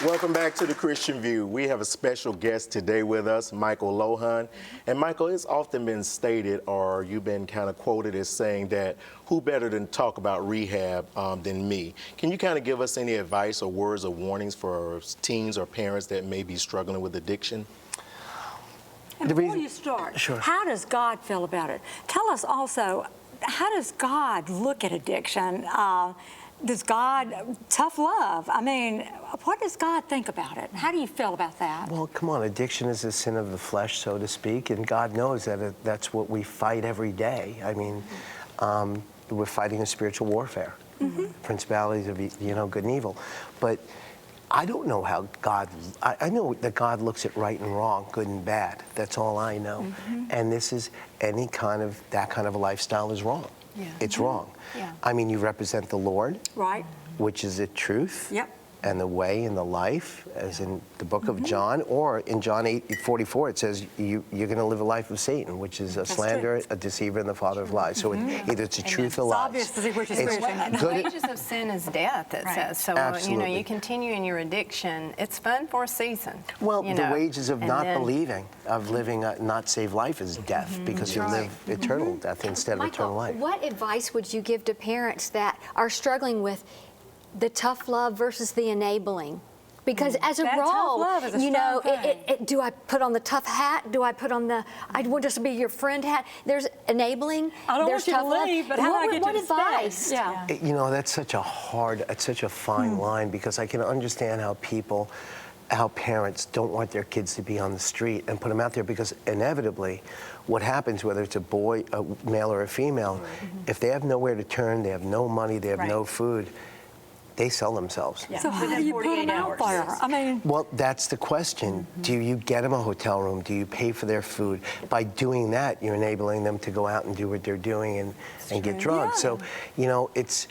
Welcome back to The Christian View. We have a special guest today with us, Michael Lohan. And Michael, it's often been stated, or you've been kind of quoted as saying that, who better than talk about rehab than me? Can you kind of give us any advice or words of warnings for teens or parents that may be struggling with addiction? And before you start, Sure. How does God feel about it? Tell us also, how does God look at addiction? Does God, tough love, I mean, what does God think about it? How do you feel about that? Well, come on, addiction is a sin of the flesh, so to speak, and God knows that that's what we fight every day. I mean, we're fighting a spiritual warfare, principalities of, good and evil. But I don't know how God, I know that God looks at right and wrong, good and bad. That's all I know. And this is that kind of a lifestyle is wrong. Yeah. It's wrong. Yeah. I mean, you represent the Lord, Right. which is the truth. Yep. And the way and the life, as in the book of John, or in John 8:44, it says you're going to live a life of Satan, which is a slanderer, a deceiver, and the father of lies. So either it's a truth or It's lies. obvious to see which is which. The wages of sin is death, it says. So, Absolutely. you continue in your addiction. It's fun for a season. Well, the wages of and not then- believing, of living a not saved life is death, because you live eternal death instead of eternal life. What advice would you give to parents that are struggling with the tough love versus the enabling? Because as a That tough role, love is a strong thing. do I put on the tough hat? Do I put on the, I want just to be your friend hat? There's enabling. I don't there's want you to tough love. leave, but how do I get what you to stay? advice? Yeah. That's such a fine line, because I can understand how parents don't want their kids to be on the street and put them out there, because inevitably what happens, whether it's a boy, a male or a female, if they have nowhere to turn, they have no money, they have no food, they sell themselves. So how do you put them out there? I mean, Well, that's the question. Do you get them a hotel room? Do you pay for their food? By doing that, you're enabling them to go out and do what they're doing and get drugs. Yeah. So, it's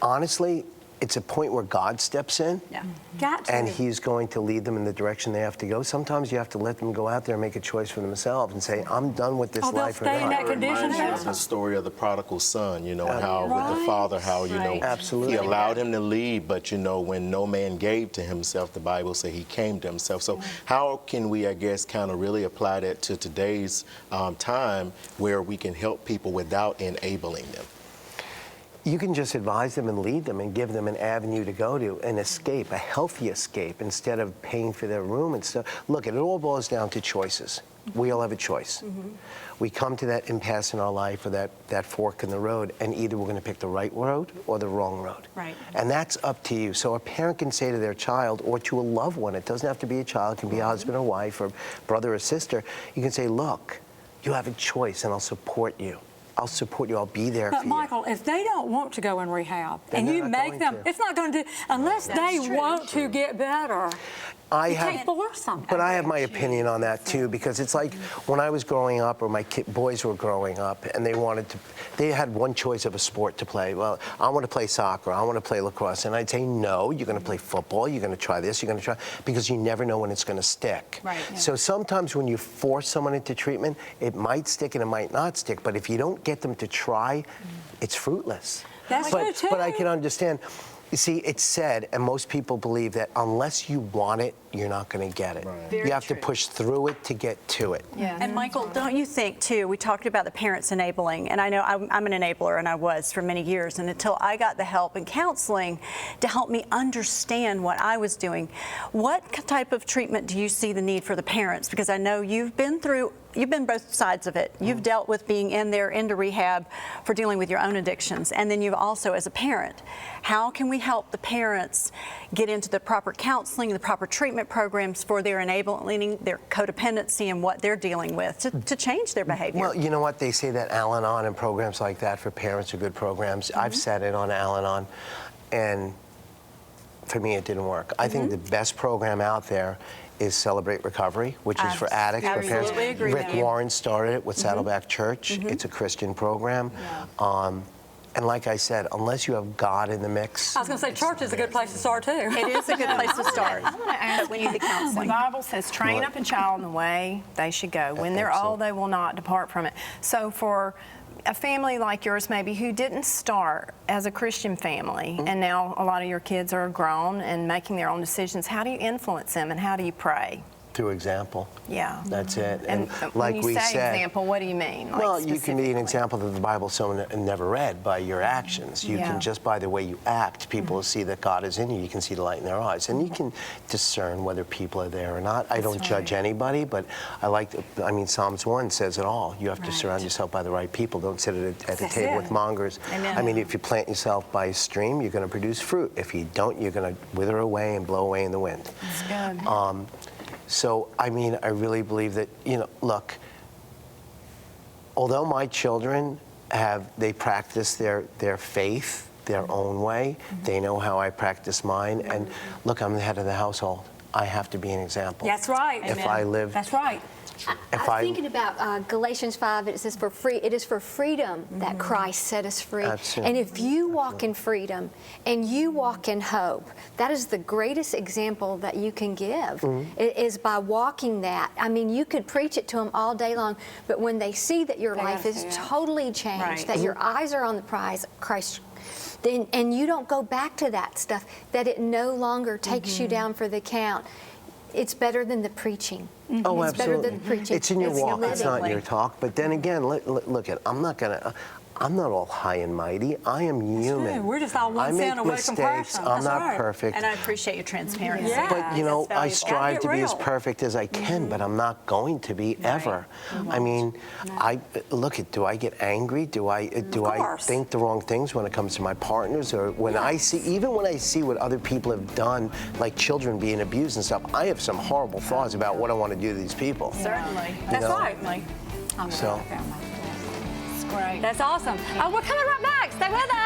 honestly, it's a point where God steps in. yeah. Got to. And he's going to lead them in the direction they have to go. Sometimes you have to let them go out there and make a choice for themselves and say, I'm done with this Oh, they'll life. stay in that It condition. reminds me of the story of the prodigal son, and how with the father, how, Absolutely. he allowed him to leave, but, when no man gave to himself, the Bible says he came to himself. So how can we, I guess, kind of really apply that to today's time, where we can help people without enabling them? You can just advise them and lead them and give them an avenue to go to, an escape, a healthy escape, instead of paying for their room and stuff. Look, it all boils down to choices. We all have a choice. We come to that impasse in our life, or that fork in the road, and either we're going to pick the right road or the wrong road. Right. And that's up to you. So a parent can say to their child, or to a loved one, it doesn't have to be a child, it can be a husband or wife or brother or sister, you can say, look, you have a choice and I'll support you. I'll support you. I'll be there for But you. Michael, if they don't want to go in rehab, Then and they're you not make going them, to. it's not going to do, unless they want to get better. You can't force them. But I have my opinion on that too, because it's like when I was growing up, or my boys were growing up, and they had one choice of a sport to play. Well, I want to play soccer, I want to play lacrosse, and I'd say, no, you're going to play football, you're going to try this, you're going to try, because you never know when it's going to stick. Right, yeah. So sometimes when you force someone into treatment, it might stick and it might not stick, but if you don't get them to try, it's fruitless. That's true, too. But I can understand. You see, it's said, and most people believe, that unless you want it, you're not going to get it. Right. You have to push through it to get to it. Yeah. And Michael, don't you think too, we talked about the parents enabling, and I know I'm an enabler, and I was for many years, and until I got the help and counseling to help me understand what I was doing, what type of treatment do you see the need for the parents? Because I know you've been both sides of it. You've dealt with being into rehab for dealing with your own addictions, and then you've also, as a parent, how can we help the parents get into the proper counseling, the proper treatment programs for their enabling, their codependency, and what they're dealing with to change their behavior? Well, you know what? They say that Al-Anon and programs like that for parents are good programs. I've sat in on Al-Anon, and for me, it didn't work. I think the best program out there is Celebrate Recovery, which is for addicts, for parents. Absolutely agree Rick with you. Warren started it with Saddleback Church. It's a Christian program. And like I said, unless you have God in the mix. I was going to say, church is a good place to start, too. It is a good place to start. I want to ask, But we need the the counseling. Bible says, train up a child in the way they should go. When they're old, they will not depart from it. So for a family like yours maybe who didn't start as a Christian family, and now a lot of your kids are grown and making their own decisions, how do you influence them and how do you pray? Through example. Yeah. That's it. And like when you we say said, example, what do you mean? Like, well, you can be an specifically? example that the Bible someone never read by your actions. You Yeah. can just by the way you act, people will see that God is in you. You can see the light in their eyes, and you can discern whether people are there or not. I don't judge anybody, but I mean, Psalms 1 says it all. You have to surround yourself by the right people. Don't sit at a table with mongers. Amen. I mean, if you plant yourself by a stream, you're going to produce fruit. If you don't, you're going to wither away and blow away in the wind. That's good. So, I mean, I really believe that, look, although my children they practice their faith their own way, they know how I practice mine, and look, I'm the head of the household. I have to be an example. That's right. If I live, That's right. if I was thinking about Galatians 5. It says, it is for freedom that Christ set us free. Absolutely. And if you walk in freedom and you walk in hope, that is the greatest example that you can give. It is by walking that. I mean, you could preach it to them all day long, but when they see that your life is totally changed, Right. that your eyes are on the prize, Christ, then, and you don't go back to that stuff, that it no longer takes you down for the count. It's better than the preaching. oh, It's better absolutely. than preaching. It's in your It's walk, it's not in living. your talk. But then again, look at, I'm not all high and mighty. I am human. true. We're just all one I make sin away from mistakes. perfection. I'm That's not right. perfect. And I appreciate your transparency. Yeah. But you know, I That's strive Gotta to get be as real. perfect as I can, but I'm not going to be ever. I mean, do I get angry? Do I course. think the wrong things when it comes to my partners, or when I see what other people have done, like children being abused and stuff? I have some horrible thoughts about what I want to do to these people. Certainly. That's know. right. Certainly. I'm So- gonna- It's great. That's awesome. We're coming right back. Stay with us.